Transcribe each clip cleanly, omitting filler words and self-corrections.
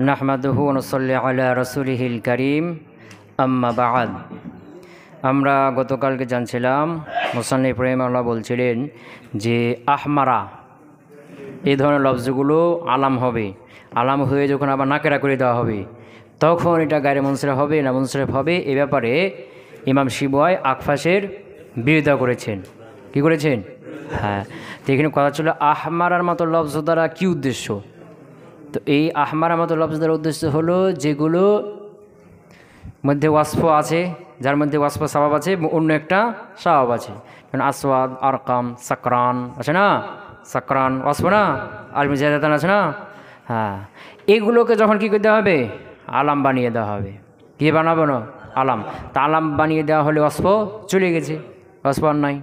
নাহমাদুহু ওয়া নুসাল্লি আলা রাসূলিহিল কারীম আম্মা বা'দ। আমরা গতকালকে জানছিলাম মুসান্নিফ রাহিমাহুল্লাহ বলছিলেন যে আহমারা এই ধরনের লফজগুলো আলাম হবে, আলাম হয়ে যখন আবার নাকেরা করে দেওয়া হবে তখন এটা গায়রে মুনসারিফ হবে না মুনসারিফ হবে, এ ব্যাপারে ইমাম শিবওয়াই আকফাসের বিরোধিতা করেছেন। কি করেছেন? হ্যাঁ, তো এখানে কথা ছিল আহমারার মতো লফজ দ্বারা কী উদ্দেশ্য। তো এই আহমারার মতো লফজ দ্বারা উদ্দেশ্য হলো যেগুলো মধ্যে ওয়াসফ আছে, যার মধ্যে ওয়াসফ সাবাব আছে, অন্য একটা সাবাব আছে। যেমন আসওয়াদ, আরকাম, সাকরান আছে না, সাকরান ওয়াসফ না, আলমি জায়দাতান আছে না। হ্যাঁ, এগুলোকে যখন কী করতে হবে, আলাম বানিয়ে দেওয়া হবে। কী বানাবো না? আলাম। তা আলাম বানিয়ে দেওয়া হলে ওয়াসফ চলে গেছে, ওয়াসফ আর নাই।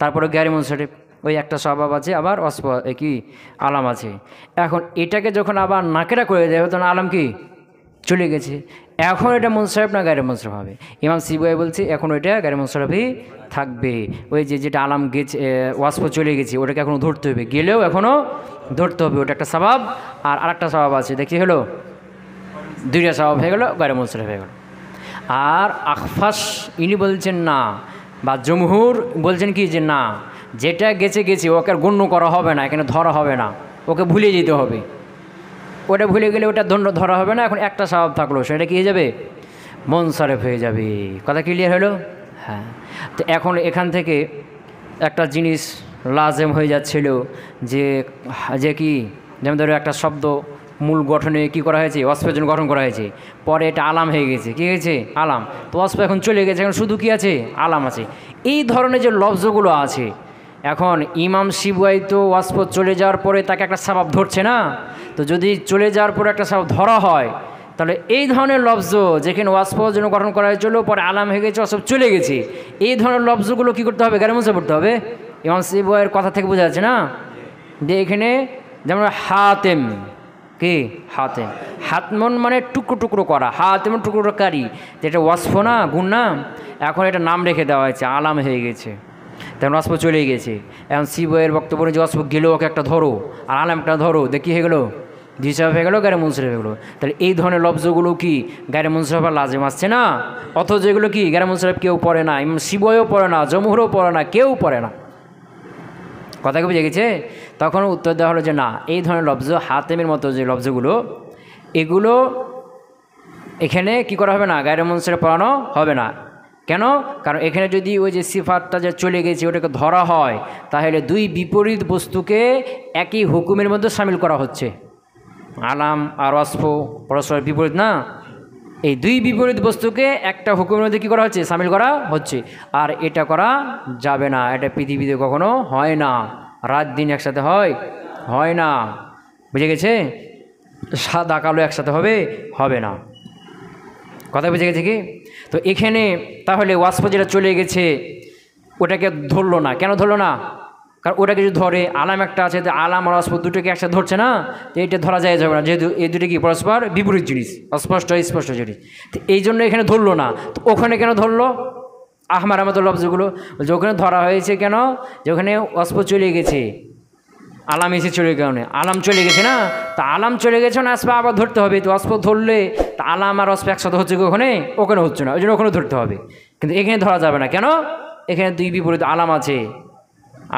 তারপরে গায়রে মুনসারিফ, ওই একটা স্বভাব আছে, আবার ওয়াসফ কি আলাম আছে। এখন এটাকে যখন আবার নাকেরা করে দেবে তখন আলাম কি চলে গেছে। এখন এটা মুনসারিফ না গায়রে মুনসারিফ হবে? ইমাম শিবওয়াই বলছে এখন ওইটা গায়রে মুনসারিফই থাকবে। ওই যেটা আলাম গেছে, ওয়াসফ চলে গেছে, ওটাকে এখনও ধরতে হবে, গেলেও এখনও ধরতে হবে। ওটা একটা স্বভাব, আর আরেকটা স্বভাব আছে, দেখি হলো দুইটা স্বভাব হয়ে গেল, গায়রে মুনসারিফ হয়ে গেল। আর আখফাস ইনি বলছেন না, বা জমহুর বলছেন কি যে না, যেটা গেছে গেছে, ওকে আর গণ্য করা হবে না, এখানে ধরা হবে না, ওকে ভুলে যেতে হবে। ওটা ভুলে গেলে ওটা দণ্ড ধরা হবে না। এখন একটা স্বভাব থাকলো, সেটা কী হয়ে যাবে? মুনসারিফ হয়ে যাবে। কথা ক্লিয়ার হলো? হ্যাঁ। তো এখন এখান থেকে একটা জিনিস লাজেম হয়ে যাচ্ছিল যে কি, যেমন ধরো একটা শব্দ মূল গঠনে কি করা হয়েছে, ওয়াসফের জন্য গঠন করা হয়েছে, পরে এটা আলাম হয়ে গেছে। কী হয়েছে? আলাম। তো ওয়াসফ এখন চলে গেছে, এখন শুধু কি আছে? আলাম আছে। এই ধরনের যে লফজগুলো আছে, এখন ইমাম শিবওয়াই তো ওয়াসফ চলে যাওয়ার পরে তাকে একটা সাবাব ধরছে না। তো যদি চলে যাওয়ার পরে একটা সাবাব ধরা হয়, তাহলে এই ধরনের লফজ যেখানে ওয়াসফের জন্য গঠন করা হয়েছিল, পরে আলাম হয়ে গেছে, ওয়াসফ চলে গেছে, এই ধরনের লফজগুলো কী করতে হবে? গায়রে মুনসারিফ পড়তে হবে। ইমাম শিবওয়াইয়ের কথা থেকে বোঝা যাচ্ছে না যে এখানে যেমন হাতেম, কি হাতেম, হাতমন মানে টুকরো টুকরো করা, হাতেমন টুকরো কারি, যেটা ওয়াসফ না, গুণ না, এখন এটা নাম রেখে দেওয়া হয়েছে, আলাম হয়ে গেছে, তখন ওয়াসফ চলে গেছে। এখন শিবওয়াইয়ের বক্তব্য যে ওয়াসফ গেলেও ওকে একটা ধরো, আর আলামটা ধরো, দেখি হয়ে গেলো হিসাব হয়ে গেলো, গায়রে মুনসারিফ হয়ে গেলো। তাহলে এই ধরনের লফজগুলো কি গায়রে মুনসারিফ আর লাজিম আসছে না? অথচ এগুলো কি গায়রে মুনসারিফ কেউ পড়ে না, ইমাম শিবওয়াইও পড়ে না, জমহুরও পড়ে না, কেউ পড়ে না। কথা কি বুঝে গেছে? তখন উত্তর দেওয়া হলো যে না, এই ধরনের লফজ হাতেমের মতো যে লফজগুলো, এগুলো এখানে কি করা হবে না, গায়রে মুনসারিফ পড়ানো হবে না। কেন? কারণ এখানে যদি ওই যে সিফাতটা যে চলে গেছে ওটাকে ধরা হয়, তাহলে দুই বিপরীত বস্তুকে একই হুকুমের মধ্যে শামিল করা হচ্ছে। আলাম আর ওয়াসফ পরস্পর বিপরীত না, এই দুই বিপরীত বস্তুকে একটা হুকুমের মধ্যে কী করা হচ্ছে? শামিল করা হচ্ছে। আর এটা করা যাবে না, এটা পৃথিবীতে কখনো হয় না। রাত দিন একসাথে হয় না। বুঝে গেছে? সাদা কালো একসাথে হবে না। কথা বুঝে গেছে কি? তো এখানে তাহলে ওয়াসফ যেটা চলে গেছে ওটাকে ধরলো না। কেন ধরলো না? কারণ ওটাকে যদি ধরে, আলাম একটা আছে, আলাম আর ওয়াসফ দুটোকে একসাথে ধরছে না, তো এটা ধরা যায় যাবে না, যেহেতু এই দুটো কি পরস্পর বিপরীত জিনিস, অস্পষ্ট জিনিস। তো এই জন্য এখানে ধরলো না। তো ওখানে কেন ধরলো? আহমার মতো লফজগুলো যে ওখানে ধরা হয়েছে কেন? যে ওখানে ওয়াসফ চলে গেছে, আলাম এসে চলে গেল, আলাম চলে গেছে না, তা আলাম চলে গেছে না, আসবে আবার ধরতে হবে। তো অস্প ধরলে তা আলাম আর অস্প একসাথে হচ্ছে কি? ওখানে হচ্ছে না, ওই জন্য ওখানে ধরতে হবে। কিন্তু এখানে ধরা যাবে না। কেন? এখানে দুই বিপরীত আলাম আছে,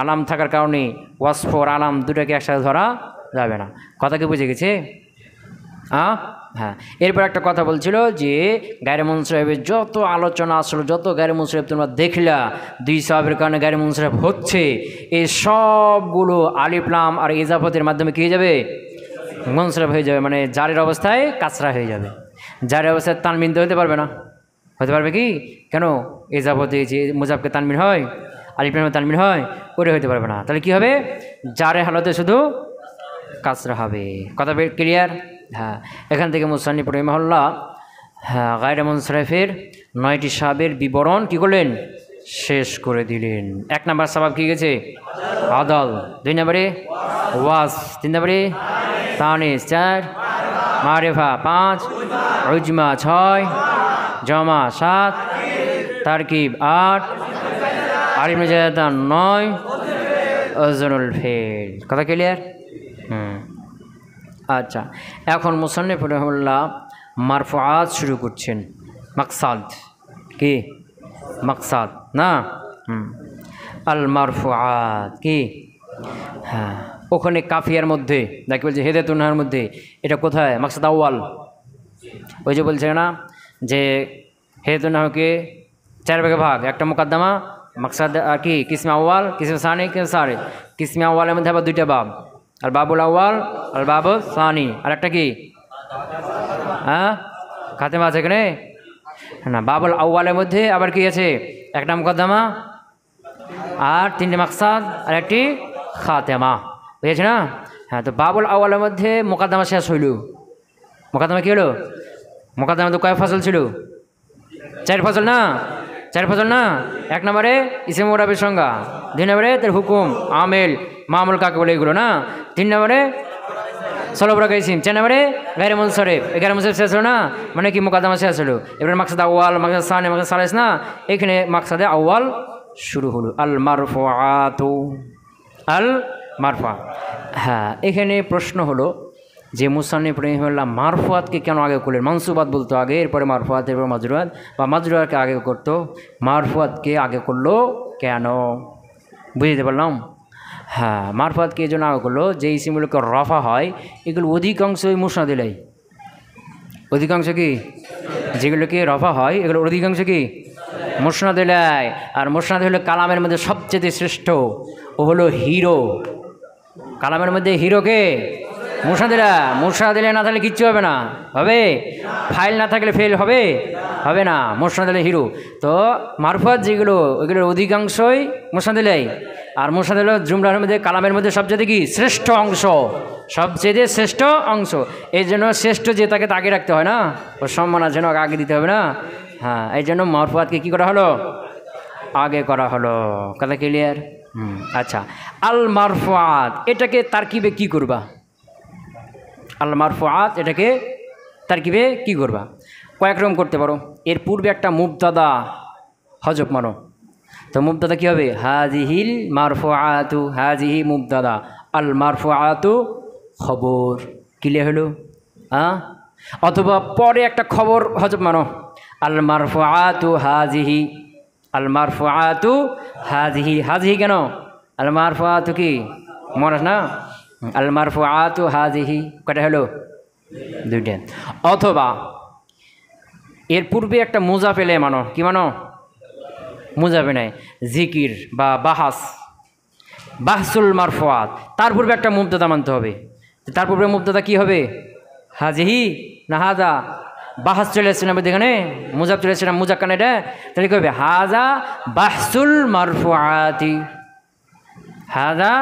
আলাম থাকার কারণে ওয়াসফ আর আলাম দুটাকে একসাথে ধরা যাবে না। কথা কি বুঝে গেছে? হ্যাঁ। এরপর একটা কথা বলছিল যে গায়রে মুনসারিফের যত আলোচনা আসলো, যত গায়রে মুনসারিফ তোমরা দেখলা দুই সাহাবের কারণে গায়রে মুনসারিফ হচ্ছে, এই সবগুলো আলিফ লাম আর ইজাফতের মাধ্যমে কী হয়ে যাবে? মুনসারিফ হয়ে যাবে। মানে জারের অবস্থায় কাসরা হয়ে যাবে, জারের অবস্থায় তানমিন তো হতে পারবে না। হতে পারবে কি? কেন? ইজাফতে যে মুজাফকে তানমিন হয়, আলিফ লামে তানমিন হয়, ওটা হতে পারবে না। তাহলে কি হবে? জারের হালতে শুধু কাসরা হবে। কথা ক্লিয়ার? হ্যাঁ। এখান থেকে মুসান্নিফ রাহিমাহুল্লাহ গায়রে মুনসারিফের 9টি সাহাবের বিবরণ কি করলেন? শেষ করে দিলেন। 1 নম্বর সাবাব কি গেছে? আদল। 2 নম্বরে ওয়াস। 3 নম্বরে তানিস। 4 মারিফা। 5 উজমা। 6 জমা। 7 তারকিব। 8 আলিফ জায়দাতান। 9 ওজনুল ফেল। কথা ক্লিয়ার? আচ্ছা, এখন মুসান্নিফ রাহিমাহুল্লাহ মারফুআত শুরু করছেন। মাকসাদ কি? মাকসাদ না? আল মারফুআত কি? হ্যাঁ, ওখানে কাফিয়ার মধ্যে নাকি বলছে হেদায়াতুন নাহার মধ্যে, এটা কোথায়? মাকসাদ আউয়াল। ওই যে বলছে না যে হেদায়াতুন নাহকে 4 ভাগে ভাগ, একটা মুকাদ্দামা, মাকসাদ আর কি কিসমে আউয়াল, কিসমে সানি, কিসমে সারে। কিসমে আউয়ালের মধ্যে আবার 2টা বাব, আল বাবুল আউয়াল, আল বাবুল সানি, আর একটা কি? হ্যাঁ, খাতেমা আছে এখানে না? বাবুল আউয়ালের মধ্যে আবার কি আছে? একটা মুকাদ্দামা আর 3টে মাকসাদ আর একটি খাতেমা, বুঝেছে না? হ্যাঁ, তো বাবুল আউয়ালের মধ্যে মুকাদ্দামা শেষ হইল। মুকাদ্দামা কি হলো? মুকাদ্দামা তো কয় ফসল ছিল? 4 ফসল না? 4 ফসল না? 1 নম্বরে ইসম মুরাবির সংজ্ঞা, 2 নম্বরে তার হুকুম, আমেল, মামুল কাকে বলে এগুলো না, 3 নম্বরে সলবরা গাইসিম, 4 নম্বরে গায়রে মুনসরিফ। 11 মুনসরিফ শেষ হলো না, মানে কি মুকাদ্দামা শেষ হলো। এবার মাকসাদ আউয়াল, মাকসাদ সানি, মাকসাদ সালিস না, এখানে মাকসাদে আউয়াল শুরু হলো। আল মারফুআতু, আল মারফুআ। হ্যাঁ, এখানে প্রশ্ন হলো যে মুসান্নিফ রাহিমাহুল্লাহ মারফুআতকে কেন আগে করলেন? মানসুবাত বলতো আগে, এরপরে মারফুআত, এরপর মাজরুরাত, বা মাজরুরাতকে আগে করতো, মারফুআতকে আগে করলো কেন? বুঝতে পারলাম? হ্যাঁ, মারফুআতকে এই জন্য আগে করলো যে ইসিমগুলোকে রফা হয় এগুলো অধিকাংশই মুসনাদিলাই। অধিকাংশ কি? যেগুলোকে রফা হয় এগুলো অধিকাংশ কি? মুসনাদিলাই। আর মুসনাদ হলো কালামের মধ্যে সবচেয়ে শ্রেষ্ঠ, ও হলো হিরো। কালামের মধ্যে হিরোকে মুসনাদিলা। মুসনাদিলে না থাকলে কিচ্ছু হবে না, হবে? ফাইল না থাকলে ফেল হবে? হবে না। মুসনাদিলে হিরো। তো মারফুআত যেগুলো ওইগুলোর অধিকাংশই মুসনাদিলাই। আর মুসনাদ জুমলার মধ্যে কালামের মধ্যে সবচেয়ে কি? শ্রেষ্ঠ অংশ, সবচেয়ে শ্রেষ্ঠ অংশ। এই জন্য শ্রেষ্ঠ যে তাকে আগে রাখতে হয় না, ওর সম্মান আছে না, আগে দিতে হবে না। হ্যাঁ, এই জন্য মারফুআতকে কী করা হলো? আগে করা হলো। কথা ক্লিয়ার? আচ্ছা, আল মারফুআত এটাকে তারকিবে কি করবা? আল মারফুআত এটাকে তারকিবে কি করবা? কয়েক রকম করতে পারো। এর পূর্বে একটা মুবতাদা হজব মানো, তো মুবতাদা কী হবে? হাজিহিল মারফুআতু, হাজিহি মুবতাদা, আল মারফুআতু খবর। ক্লিয়ার হলো? হ্যাঁ, অথবা পরে একটা খবর হজব মানো, আল মারফুআতু হাজিহি, আল মারফুআতু হাজিহি। হাজিহি কেন? আল মারফুআতু কি মনে না? আল মারফুআতু হাজিহি, কটা হলো? 2টা। অথবা এর পূর্বে একটা মুজাফ এলে মানো, কি মানো? মুজাফে নাই, জিকির বা বাহাস, বাহসুল মারফুআত, তার পূর্বে একটা মুবতাদা মানতে হবে। তার পূর্বে মুবতাদা কি হবে? হাজিহি না হাজা? বাহাস চলে এসছে না এখানে, মুজাফ চলে এসছে না, মুজাক্কান এটা, তাহলে কী হবে? হাজা বাহসুল মারফুআতি, হাজা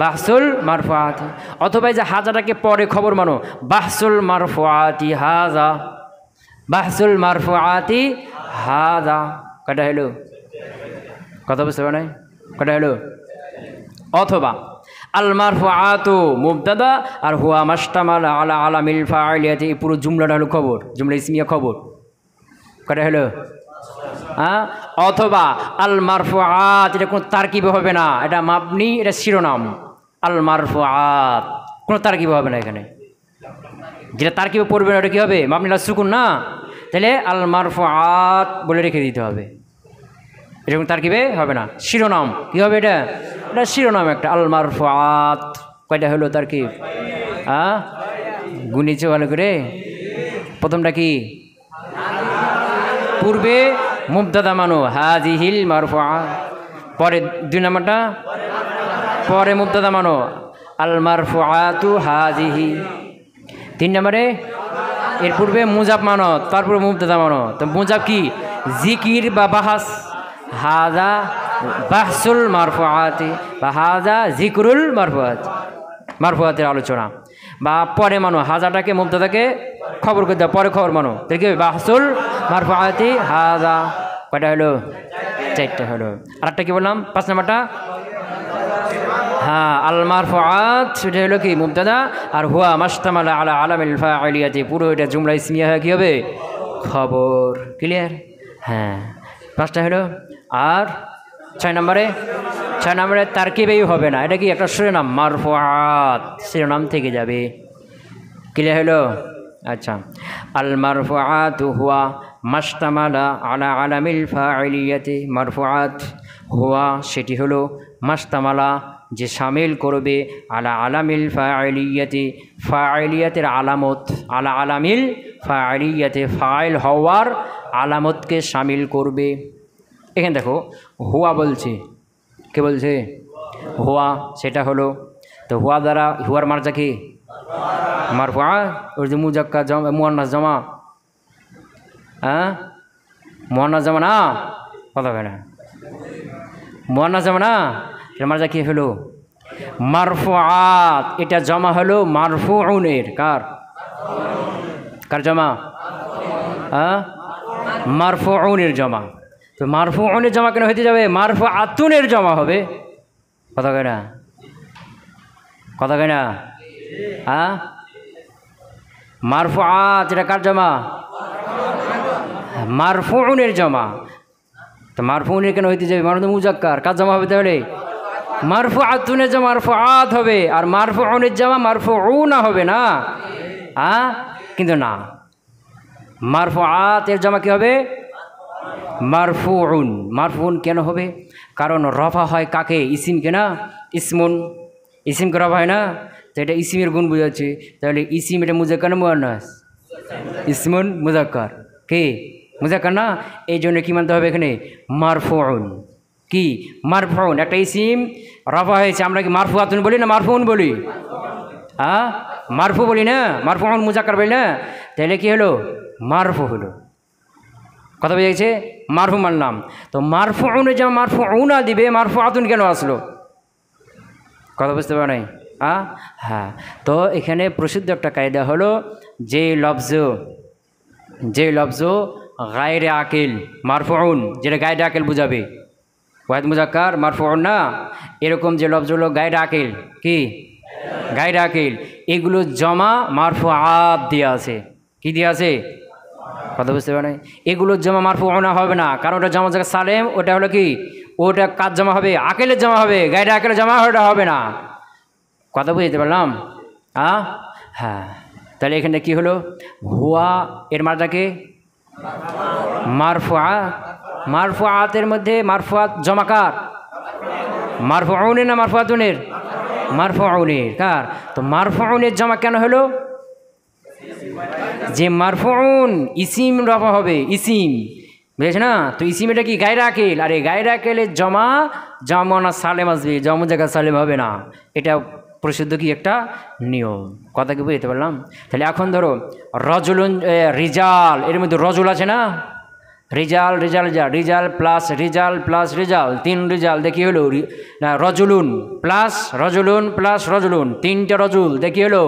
বাহসুল মারফুআতি। অথবা এই যে হাজাটাকে পরে খবর মানো, বাহসুল মারফুআতি হাজা, বাহসুল মারফুআতি হাজা। কটা হলো? কথা বুঝতে পারে? কটা হলো? অথবা আল মারফুআতু মুবতাদা আর হুয়া মাশতামাল আলা আলামিল ফাইলিয়াতি, এই পুরো জুমলাটা হলো খবর, জুমলা ইসমিয়া খবর। কটা হলো? হ্যাঁ, অথবা আল মারফুআত এটা কোনো তারকিবে হবে না, এটা মাবনি, এটা শিরোনাম। আল মারফুআত কোনো তারকিবে হবে না, এখানে যেটা তারকিবে পড়বে না ওটা কী হবে? মাবনি আলা সুকুন না, তাহলে আল মারফুআত বলে রেখে দিতে হবে, এরকম তারকিবে হবে না। শিরোনাম কী হবে? এটা এটা শিরোনাম একটা। আল মারফুআত কয়টা হলো তারকিব? হ্যাঁ, গুনিছে ভালো করে। প্রথমটা কি? পূর্বে মুবতাদা মানো, হাজিহিল মারফুআত। পরে 2 নম্বরটা পরে মুবতাদা মানো, আল মারফুআতু হাজিহি। 3 নম্বরে এর পূর্বে মুজাফ মানো, তারপরে মুবতাদা মানো। তো মুজাফ কি? জিকির বা বাহাস, হাজা বাহসুল মারফুআতি বা হাজা জিকরুল মারফুআত, মারফুআতের আলোচনা। বা পরে মানো, হাজাটাকে মুবতাদাকে খবর করে দাও, পরে খবর মানো, দেখি বাহসুল মারফুআতি হাজা। কয়টা হলো? 4টা হলো। আরেকটা কি বললাম? 5 নম্বরটা হ্যাঁ, আল মারফুআত সেটা হলো কি? মুবতাদা। আর হুয়া মাশতামালা আলা আলামিল ফাইলিয়াতি, পুরো এটা জুমলা ইসমিয়া হয়, কী হবে? খবর। ক্লিয়ার? হ্যাঁ, 5টা হলো। আর 6 নম্বরে তারকিবেই হবে না, এটা কি? একটা শিরোনাম, মারফুআত শিরোনাম থেকে যাবে। ক্লিয়ার হলো? আচ্ছা, আল মারফুআতু হুয়া মাশতামালা আলা আলামিল ফাইলিয়াতি। মারফুআত হুয়া সেটি হলো মাশতামালা যে শামিল করবে আলা আলামিল ফাইলিয়াতি ফাইলিয়াতের আলামত, আলা আলামিল ফাইলিয়াতে ফাইল হওয়ার আলামতকে শামিল করবে। এখানে দেখো হুয়া বলছে, কে বলছে? হুয়া, সেটা হলো। তো হুয়া দ্বারা হুয়ার মার্জা কি? মারফুআ। ওর যে মুজাক্কার জমা মুয়ান্নাস জমা, হ্যাঁ মুয়ান্নাস জমা না, কথা বলে না, মুয়ান্নাস জমা না, এর মার্জা কি হলো? মারফুআত। এটা জমা হলো মারফুউনের। কার কার জমা? হ্যাঁ মারফুউনের জমা। তো মারফুউনের জমা কেন হইতে যাবে? মারফুআতুনের জমা হবে। কথা কয় না, কথা কয় না, হ্যাঁ মারফুআত এটা কার জমা? মারফুউনের জমা। তো মারফুউনের কেন হইতে যাবে? মারফু মুজাক্কার, কার জমা হবে তাহলে? মারফুআতুনের জমা মারফুআত হবে, আর মারফুউনের জমা মারফুউনা হবে না, হ্যাঁ কিন্তু না, মারফুআতের জমা কি হবে? মারফুউন। মারফুউন কেন হবে? কারণ রফা হয় কাকে? ইসিমকে না, ইসমুন, ইসিমকে রফা হয় না, তো এটা ইসিমের গুণ বোঝাচ্ছে। তাহলে ইসিম এটা মুজাক্কার না মুয়ান্নাস? ইসমুন মুজাক্কার, কে মুজাক্কার না, এই জন্য কী মানতে হবে এখানে? মারফুউন। কি মারফুউন? একটা ইসিম রফা হয়েছে, আমরা কি মারফুআতুন বলি না মারফুউন বলি? হ্যাঁ মারফু বলি না, মারফুউন মুজাক্কার বলি না, তাহলে কি হলো? মারফু হলো। কথা বোঝা গেছে? মারফু মানলাম। তো মারফুউনের যেমন মারফুউনা দিবে, মারফুআতুন কেন আসলো? কথা বুঝতে পারো নাই? হ্যাঁ, তো এখানে প্রসিদ্ধ একটা কায়দা হলো, যে লফজ গায়রে আকিল মারফুউন, যেটা গায়রে আকিল বুঝাবে, ওয়াহিদ মুজাক্কার মারফুউন না, এরকম যে লফজগুলো গায়রে আকিল, কি গায়রে আকিল, এগুলো জমা মারফুআত দিয়ে আছে। কি দিয়ে আছে? কথা বুঝতে পারে নাই? এগুলোর জমা মারফুউনা হবে না, কারণ ওটা জমা জায়গা সালেম, ওটা হলো কি, ওটা কাজ জমা হবে, আকিলের জমা হবে, গায়রে আকিলের জমা ওটা হবে না। কথা বুঝতে পারলাম? হ্যাঁ, তাহলে এখানে কি হলো? হুয়া এর মার্জাকে মারফুআ। মারফুআতের মধ্যে মারফুআত জমাকার? মারফুউনের না মারফুআতুনের? মারফুউনের। কার? তো মারফুউনের জমা কেন হলো? যে মারফুউন ইসিম রফা হবে, ইসিম, বুঝেছ না? তো ইসিম এটা কি গায়রে আকিল, আর এই গায়রে আকিলের জমা জামানা সালেম আসবে, জমা জায়গা সালেম হবে না। এটা প্রসিদ্ধ কি একটা নিয়ম। কথা কি বুঝতে পারলাম? তাহলে এখন ধরো রজুলুন, রিজাল, এর মধ্যে রজুল আছে না, রিজাল রিজাল যা রিজাল প্লাস রিজাল, 3 রিজাল, দেখি হলো না, রজুলুন প্লাস রজুলুন, 3টে রজুল, দেখি হলো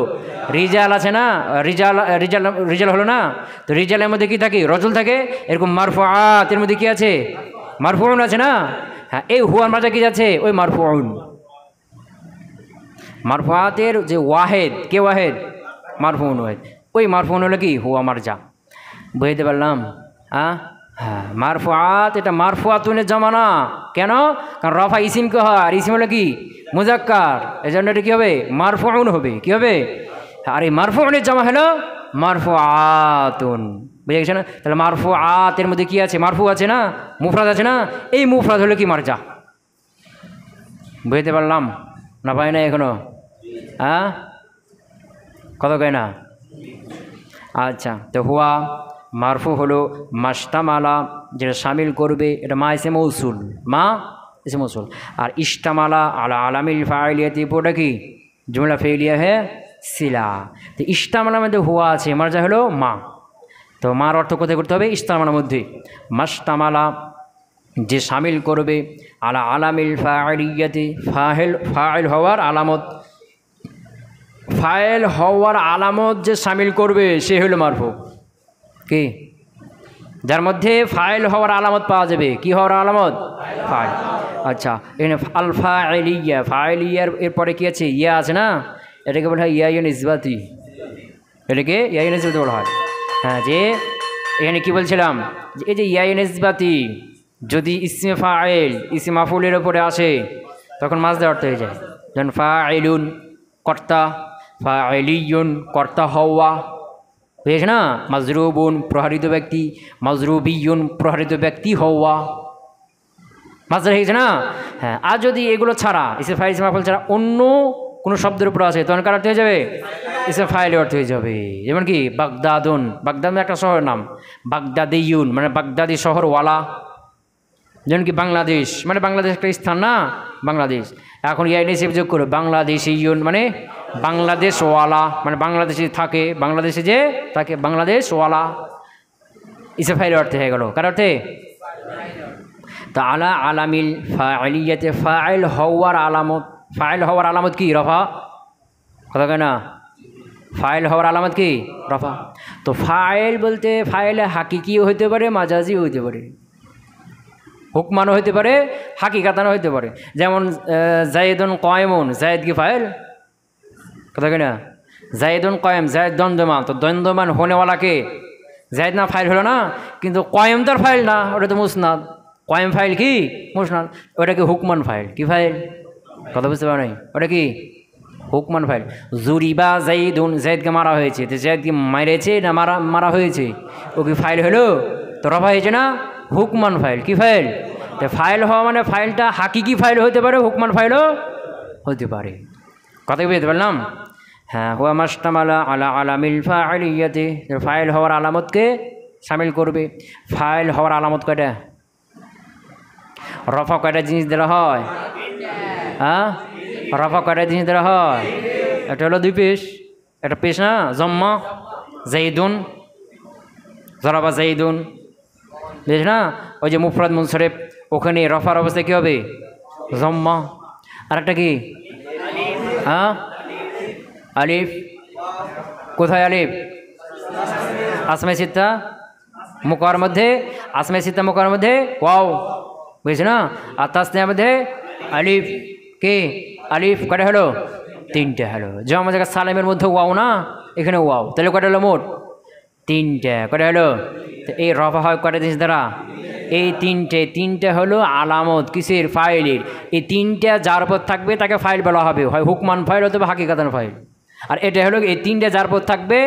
রিজাল আছে না, রিজাল হলো না। তো রিজালের মধ্যে কি থাকে? রজুল থাকে। এরকম মারফুআত এর মধ্যে কি আছে? মারফুউন আছে না। হ্যাঁ, এই হুয়ার মাঝে কি আছে? ওই মারফুউন। মারফুআতের যে ওয়াহেদ, কে ওয়াহেদ? মারফুউন ওয়াহেদ। ওই মারফুউন হলো কি? হুয়া মারজা। বুঝতে পারলাম? হ্যাঁ, মারফুআত এটা মারফুআতুনের জমা না। কেন? কারণ রফা ইসিমকে হয়, আর ইসিম হলো কি? মুজাক্কার, এই জন্য এটা কী হবে? মারফুউন হবে। কি হবে? আর এই মারফুউনের জমা হলো মারফুআতুন। বুঝে গেছে না? তাহলে মারফুআতের মধ্যে কি আছে? মারফু আছে না, মুফরাদ আছে না, এই মুফরাদ হলো কি? মারজা। বুঝতে পারলাম না? পাই না এখনো? কত কয় না? আচ্ছা, তো হুয়া মারফু হলো মাশতামালা, যেটা শামিল করবে, এটা মা ইসে মৌসুল, মা ইসে মৌসুল। আর ইশতামালা আলা আলামিল ফাইলিয়াতি, পুরোটা কি? জুমলা ফেলিয়া হে সিলা। তো ইশতামালার মধ্যে হুয়া আছে, মারজা হলো মা। তো মার অর্থ কোথায় করতে হবে? ইশতামালার মধ্যে। মাশতামালা যে শামিল করবে আলা আলামিল ফাইলিয়াতি, ফাইল হওয়ার আলামত, ফাইল হওয়ার আলামত যে শামিল করবে সে হলো মারফু। কি? যার মধ্যে ফাইল হওয়ার আলামত পাওয়া যাবে। কি হওয়ার আলামত? ফাইল। আচ্ছা, এখানে আল ফাইলিয়া, ফাইলিয়ার এরপরে কি আছে? ইয়া আছে না, এটাকে বলা হয় ইয়া নিসবাতি, এটাকে ইয়া নিসবাতি বলা হয়। হ্যাঁ, যে এখানে কি বলছিলাম, যে এই যে ইয়া নিসবাতি যদি ইসমে ফাইল, ইসম মাফুলের ওপরে আসে, তখন মাজদার অর্থ হয়ে যায়। যেমন ফাইলুন কর্তা, ফাইলিয়ুন কর্তা হওয়া, বুঝেছ না? মাজরুবুন প্রহারিত ব্যক্তি, মাজরুবিয়ুন প্রহারিত ব্যক্তি হওয়া, মাঝে হয়েছে না? হ্যাঁ, আর যদি এগুলো ছাড়া ইসে ফাইল ইসে মাফুল ছাড়া অন্য কোনো শব্দের উপর আছে তখন কার অর্থ হয়ে যাবে? ইসে ফাইলের অর্থ হয়ে যাবে। যেমন কি বাগদাদুন, বাগদাদ একটা শহরের নাম, বাগদাদিয়ুন মানে বাগদাদি শহরওয়ালা। যেমন কি বাংলাদেশ মানে বাংলাদেশ একটা স্থান না, বাংলাদেশ। এখন ইয়াইনিসিভ যোগ করে বাংলাদেশিয়ুন মানে বাংলাদেশওয়ালা, মানে বাংলাদেশে থাকে, বাংলাদেশে যে থাকে বাংলাদেশওয়ালা, ইসে ফাইলের অর্থে হয়ে গেল। কার অর্থে? তা আলা আলামিল ফাইলিয়াতে ফাইল হওয়ার আলামত, ফাইল হওয়ার আলামত কি? রফা। কথা কয় না? ফাইল হওয়ার আলামত কি? রফা। তো ফাইল বলতে ফাইলে হাকিকিও হইতে পারে, মাজাজিও হইতে পারে, হুকমানও হইতে পারে, হাকিকাতানও হইতে পারে। যেমন জায়েদুন কয়েমুন, জায়েদ কি ফাইল? কথা কয় না? জায়েদুন কয়েম, জায়েদ দ্বন্দ্বমান, তো দ্বন্দ্বমান হোনেওয়ালাকে জায়েদ না ফাইল হলো না, কিন্তু কয়েম তার ফাইল না, ওটা তো মুসনাদ। কয়েম ফাইল কি? মুসনাদ। ওটা কি হুকমান ফাইল? কি ফাইল? কথা বুঝতে পারো নাই? ওটা কি হুকমান ফাইল। জুরিবা জাইদুন, জাইদকে মারা হয়েছে, তো জাইদকে মারেছে না মারা হয়েছে, ও কি ফাইল হলো? তো রফা হয়েছে না? হুকমান ফাইল। কি ফাইল? তো ফাইল হওয়া মানে ফাইলটা হাকিকি ফাইল হতে পারে, হুকমান ফাইলও হতে পারে। কথা কি বুঝতে পারলাম? হ্যাঁ, হুয়া মাশতামালা আলা আলামিল ফাইলিয়াতি, ফাইল হওয়ার আলামতকে শামিল করবে। ফাইল হওয়ার আলামত কয়টা? রফা কয়টা জিনিস দেওয়া হয়? হ্যাঁ, রফা কয়টা জিনিস দেওয়া হয়? এটা হলো দুই পেশ, একটা পেশ না জম্মা, জাইদুন, জরাবা জাইদুন, বুঝছ না? ওই যে মুফরাদ মুনসরিফ, ওখানে রফার অবস্থায় কী হবে? জম্মা। আর একটা কি? হ্যাঁ, আলিফ। কোথায় আলিফ? আসমাই সিত্তা মুকার মধ্যে, আসমাই সিত্তা মুকার মধ্যে ওয়াও, বুঝছ না? আর তাসনিয়ার মধ্যে আলিফ। কে? আলিফ কয়টা হলো? তিনটা হলো। যেমন জায়গা সালামের মধ্যে ওয়াও না, এখানে ওয়াও, তাহলে কয়টা হলো মোট? তিনটা। কয়টা হলো? তো এই রফা হয় কয়টা জিনিস দ্বারা? এই তিনটে হলো আলামত কিসের? ফাইলের। এই তিনটা যার উপর থাকবে তাকে ফাইল বলা হবে, হয় হুকমান ফাইল অথবা হাকিকাতান ফাইল। আর এটা হলো এই তিনটে যার উপর থাকবে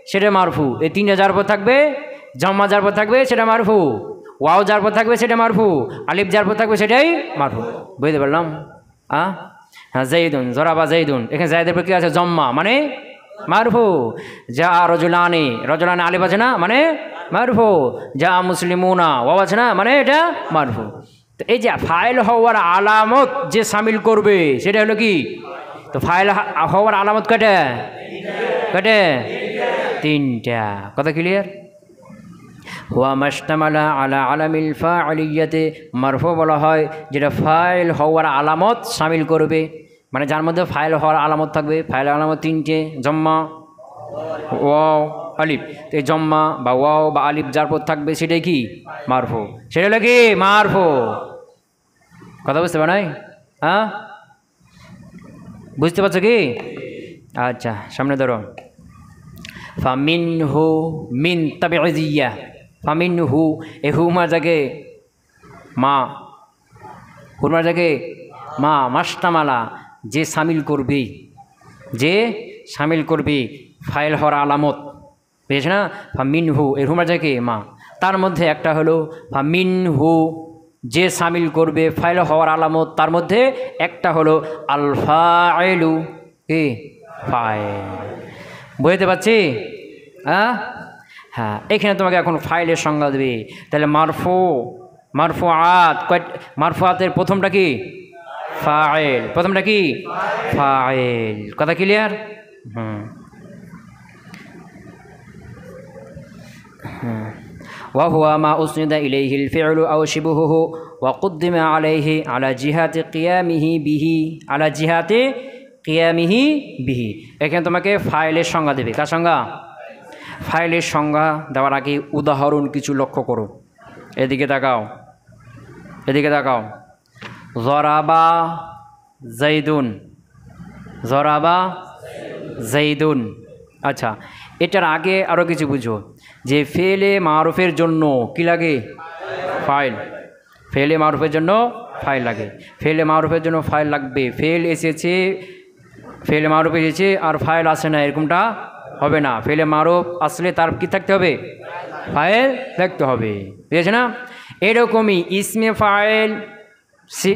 সেটা মারফু, এই তিনটে যার উপর থাকবে, জম্মা যার উপর থাকবে সেটা মারফু, ওয়াও যার উপর থাকবে সেটা মারফু, আলিফ যার উপর থাকবে সেটাই মারফু। বুঝতে পারলাম? হ্যাঁ, জাইদুন, জরাবা জাইদুন, এখানে জাইদের উপর কি আছে? জম্মা মানে মারফু। যা রজুলানি, রজুলানি আলিফ আছে না মানে মারফু। যা মুসলিমুনা ওয়াও আছে না মানে এটা মারফু। তো এই যে ফাইল হওয়ার আলামত যে শামিল করবে সেটা হলো কি? তো ফাইল হওয়ার আলামত কয়টা? কয়টা? তিনটা। কথা ক্লিয়ার? হুয়া মাশতামালা আলা আলামিল ফাইলিয়াতে মারফু বলা হয় যেটা ফাইল হওয়ার আলামত শামিল করবে, মানে যার মধ্যে ফাইল হওয়ার আলামত থাকবে। ফাইল আলামত তিনটে, জম্মা, ওয়াও, আলিফ। তো এই জম্মা বা ওয়াও বা আলিফ যার পর থাকবে সেটাই কি? মারফু। সেটা হলো কি? মারফু। কথা বুঝতে পারো? হ্যাঁ, বুঝতে পারছো কি? আচ্ছা, সামনে ধরো। ফামিনহু মিন তাবিইজিয়া, ফামিনহু, এ হুমার জাগে মা, হুমার জাগে মা, মাশতামালা যে শামিল করবে, যে শামিল করবে ফাইল হওয়ার আলামত, বুঝেছ না? ফামিনহু, এ হুমার জাগে মা, তার মধ্যে একটা হলো ফামিনহু যে শামিল করবে ফাইল হওয়ার আলামত, তার মধ্যে একটা হলো আল ফাইলু, কি? ফাইল। বুঝতে পারছি? হ্যাঁ, হ্যাঁ, এখানে তোমাকে এখন ফাইলের সংজ্ঞা দেবে। তাহলে মারফু, মারফুআত, মারফুআতের প্রথমটা কি? ফাইল। প্রথমটা কি? ফাইল। কথা ক্লিয়ার? وهو ما أسند إليه الفعل أو شبهه وقدم عليه على جهة قيامه به، على جهة قيامه به। এখানে তোমাকে ফাইলের সংজ্ঞা দেবে। কার সংজ্ঞা? ফাইলের সংজ্ঞা দেওয়ার আগে উদাহরণ কিছু লক্ষ্য করো। এদিকে তাকাও, এদিকে তাকাও। জরাবা জাইদুন, জরাবা জাইদুন। আচ্ছা, এটার আগে আরও কিছু বুঝো যে ফেলে মারুফের জন্য কি লাগে? ফাইল। ফেলে মারুফের জন্য ফাইল লাগে। ফেলে মারুফের জন্য ফাইল লাগবে। ফেল এসেছে ফেলে মারুফ এসেছে আর ফাইল আসে না, এরকমটা হবে না। ফেলে মারুফ আসলে তার কি থাকতে হবে? ফাইল থাকতে হবে, বুঝেছে না? এরকমই ইসমে ফাইল,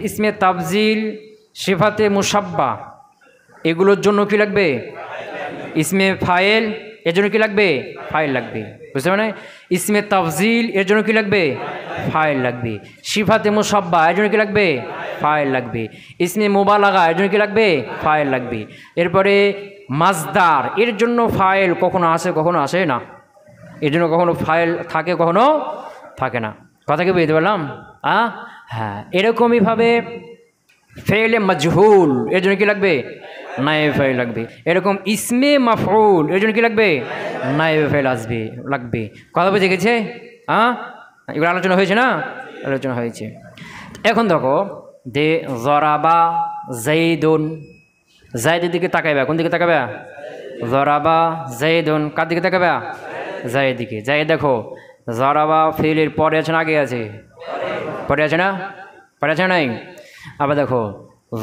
ইসমে তাফজিল, সিফাতে মুসাব্বা, এগুলোর জন্য কি লাগবে? ইসমে ফাইল, এর জন্য কি লাগবে? ফাইল লাগবে, বুঝতে পারেন? ইসমে তাফজিল, এর জন্য কি লাগবে? ফাইল লাগবে। সিফাতে মুসাব্বা, এর জন্য কি লাগবে? ফাইল লাগবে। ইসমে মুবালাগা, এর জন্য কি লাগবে? ফাইল লাগবে। এরপরে মাজদার, এর জন্য ফাইল কখনো আসে কখনো আসে না, এর জন্য কখনো ফাইল থাকে কখনো থাকে না। কথা কি বুঝতে পারলাম? হ্যাঁ, এরকমইভাবে ফেলে মাজহুল, এর জন্য কি লাগবে? নায়েব ফাইল লাগবে। এরকম ইসমে মাফউল, এর জন্য কি লাগবে? নায়েব ফাইল আসবে, লাগবে। কথা বুঝে গেছে? এগুলো আলোচনা হয়েছে না? আলোচনা হয়েছে। এখন দেখো যে জরাবা জাইদুন, জাইদের দিকে তাকাইবা, কোন দিকে তাকাবা? জরাবা জাইদুন, কার দিকে তাকাবা? জাইদের দিকে। যাই দেখো জরাবা ফেলের পরে আছে না আগে আছে? পরে আছে না? পরে আছে নাই? আবার দেখো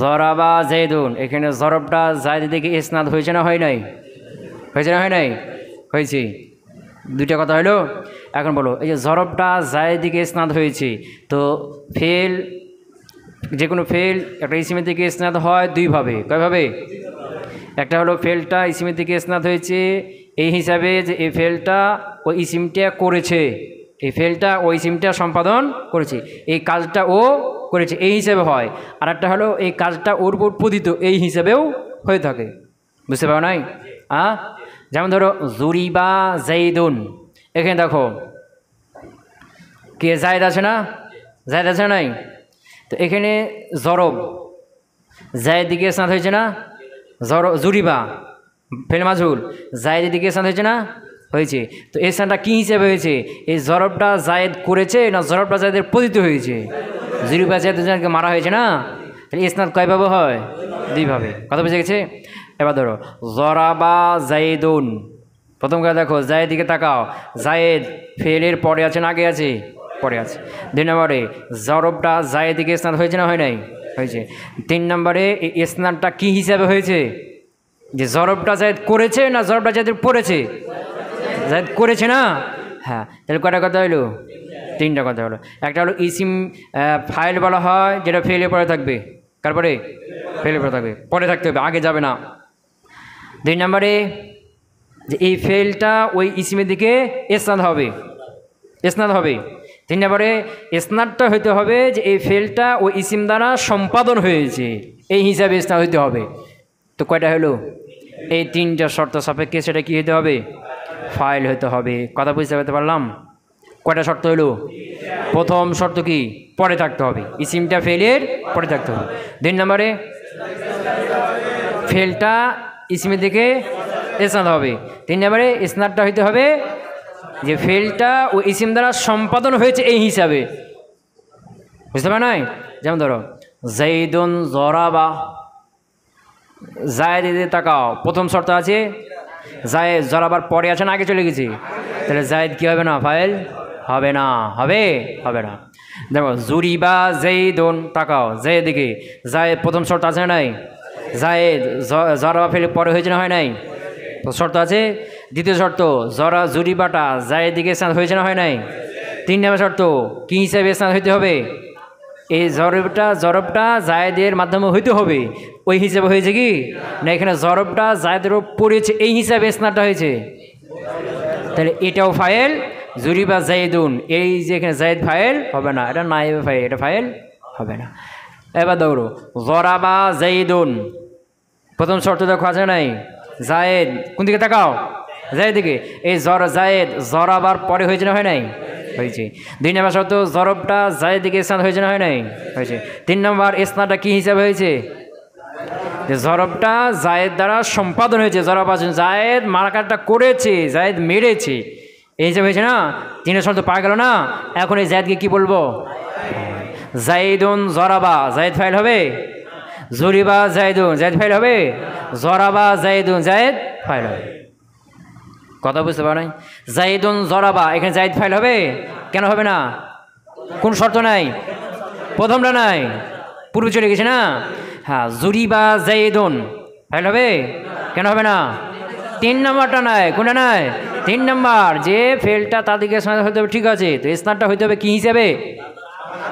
জরাবা জাইদুন, এখানে জরবটা জাইদের দিকে ইসনাদ হয়েছে না হয় নাই? হয়েছে না হয় নাই? হয়েছে। দুইটা কথা হলো। এখন বলো, এই যে জরবটা জায়ের দিকে ইসনাদ হয়েছে, তো ফেল, যে কোনো ফেল একটা ইসিমের দিকে ইসনাদ হয় দুইভাবে। কয়ভাবে? একটা হলো ফেলটা ইসিমের দিকে ইসনাদ হয়েছে এই হিসাবে যে এই ফেলটা ওই ইসিমটা করেছে, এই ফেলটা ওই ইসিমটা সম্পাদন করেছে, এই কাজটা ও করেছে, এই হিসাবে হয়। আর একটা হলো এই কাজটা ওর উপর পতিত, এই হিসাবেও হয়ে থাকে। বুঝতে পারো নাই? যেমন ধরো জুরিবা জাইদুন, এখানে দেখো কে জায়দ আছে না? জায়দ আছে নাই? তো এখানে জরব জায়ের দিকে ইসনাদ হয়েছে না? জুরিবা ফেল মাজহুল জায়েদের দিকে ইসনাদ হয়েছে না? হয়েছে। তো এই স্থানটা কী হিসেবে হয়েছে? এই জরবটা জায়েদ করেছে না জরবটা জায়েদের পতিত হয়েছে? জুরিবা জায়েদকে মারা হয়েছে না? তাহলে ইসনাদ কয়ভাবে হয়? দুইভাবে। কথা বুঝে গেছে? এবার ধরো জরাবা জাইদুন, প্রথম কথা দেখো জায়ের দিকে তাকাও, জায়েদ ফেলের পরে আছে না আগে আছে? পরে আছে। 2 নম্বরে জরবটা জায়ের দিকে ইসনাদ হয়েছে না হয় নাই? হয়েছে। 3 নম্বরে এই ইসনাদটা কী হিসাবে হয়েছে? যে জরবটা জায়েদ করেছে না জরবটা জায়েদের পড়েছে? জায়েদ করেছে না? হ্যাঁ, তাহলে কয়টা কথা হলো? 3টা কথা হলো। একটা হলো ইসিম ফাইল বলা হয় যেটা ফেলে পরে থাকবে, তারপরে ফেলে পরে থাকবে, পরে থাকতে হবে, আগে যাবে না। 2 নম্বরে যে এই ফেলটা ওই ইসিমের দিকে ইসনাদ হবে, ইসনাদ হবে। 3 নম্বরে ইসনাদটা হইতে হবে যে এই ফেলটা ওই ইসিম দ্বারা সম্পাদন হয়েছে, এই হিসাবে ইসনাদ হইতে হবে। তো কয়টা হলো? এই 3টা শর্ত সাপেক্ষে সেটা কী হইতে হবে? ফাইল হইতে হবে। কথা বুঝতে পারলাম? কয়টা শর্ত হইল? প্রথম শর্ত কি? পরে থাকতে হবে, ইসিমটা ফেলের পরে থাকতে হবে। 2 নম্বরে ফেলটা ইসিমের দিকে ইসনাদ হবে। 3 নম্বরে ইসনাদটা হইতে হবে যে ফেলটা ও ইসিম দ্বারা সম্পাদন হয়েছে এই হিসাবে। বুঝতে পার নাই? যেমন ধরো জাইদুন জরাবা, জায়েদ তাকাও, প্রথম শর্ত আছে জায়েদ জরাবার পরে আছে না আগে চলে গেছে? তাহলে জায়েদ কি হবে না? ফাইল হবে না। হবে? হবে না। দেখো জুরিবা জাইদুন, তাকাও জায়েদ দিকে, জায়েদ প্রথম শর্ত আছে না নাই? জায়েদ জরাবা ফেলে পরে হয়েছে না হয় নাই? তো শর্ত আছে। দ্বিতীয় শর্ত জুরিবাটা জায়েদ দিকে স্নান হয়েছে না হয় নাই? 3 নম্বর শর্ত কী হিসাবে স্নান হইতে হবে? এই জরবটা জায়েদের মাধ্যমে হইতে হবে, ওই হিসাবে হয়েছে কি না? এখানে জরবটা জায়েদের পড়েছে এই হিসাবে স্নানটা হয়েছে, তাহলে এটাও ফাইল। জুরিবা জাইদুন, এই যে এখানে জায়েদ ফাইল হবে না, এটা নায়েব ফাইল, এটা ফাইল হবে না। এবার দৌড়ো জরাবা জাইদুন, প্রথম শর্ত দেখো আছে নাই? জায়েদ কোন দিকে তাকাও? জায়েদ দিকে। এই জায়েদ জরাবার পরে হয়েছে না হয় নাই? হয়েছে। 2 নম্বর শর্ত জরবটা জায়েদ দিকে ইসনাদ হয়েছে না হয় নাই? হয়েছে। 3 নম্বর ইসনাদটা কী হিসাবে হয়েছে? যে জরবটা জায়েদ দ্বারা সম্পাদন হয়েছে, জরব আছে জায়েদ মারাকারটা করেছে, জায়েদ মেরেছে, এই হিসাবে হয়েছে না? 3 শর্ত পাওয়া গেল না? এখন এই জায়েদকে কী বলবো? জাইদুন জরাবা, জায়েদ ফাইল হবে। জুরিবা জাইদুন, জায়েদ ফাইল হবে। জরাবা জাইদুন, জায়েদ ফাইল হবে। কথা বুঝতে পারো নাই? জাইদুন জরাবা, এখানে জায়েদ ফাইল হবে। কেন হবে না? কোন শর্ত নাই? প্রথমটা নাই, পূর্বে চলে গেছে না? হ্যাঁ, জুরিবা জাইদুন, ফাইল হবে? কেন হবে না? 3 নম্বরটা নয়, কোনটা নয়? 3 নম্বর, যে ফেলটা তার দিকে স্নাত হতে হবে, ঠিক আছে, তো স্নাতটা হইতে হবে কি হিসাবে?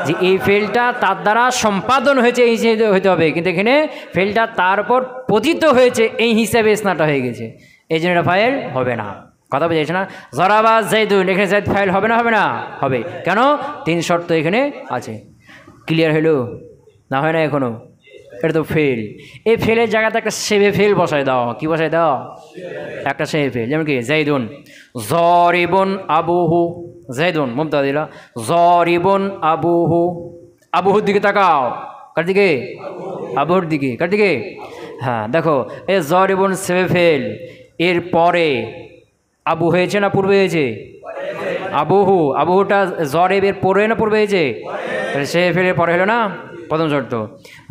যে এই ফেলটা তার দ্বারা সম্পাদন হয়েছে এই হিসেবে হইতে হবে, কিন্তু এখানে ফেলটা তার উপর পতিত হয়েছে এই হিসাবে স্নাতটা হয়ে গেছে, এই জন্য এটা ফাইল হবে না। কথা বোঝা যাচ্ছে না? জরাবা জাইদুন, এখানে জাইদ ফাইল হবে না? হবে না? হবে। কেন? 3 শর্ত এখানে আছে। ক্লিয়ার হলো না? হয় না এখনো? এটা তো ফেল। এই ফেলের জায়গাতে একটা সেবে ফেল বসায় দাও। কি বসায় দাও? একটা সেবে ফেল। যেমন কি জাইদুন জরিবুন আবুহু, জাইদুন মুবতাদিলা, জরিবুন আবুহু, আবুহুর দিকে তাকাও। কার দিকে? আবুহুর দিকে। কার দিকে? হ্যাঁ, দেখো এই জরিবুন সেবে ফেল, এর পরে আবু হয়েছে না পূর্বে হয়েছে? আবুহু, আবুহুটা জরেবের পরে না পূর্বে হয়েছে? তাহলে সে ফেলের পরে হলো না প্রথম শর্ত।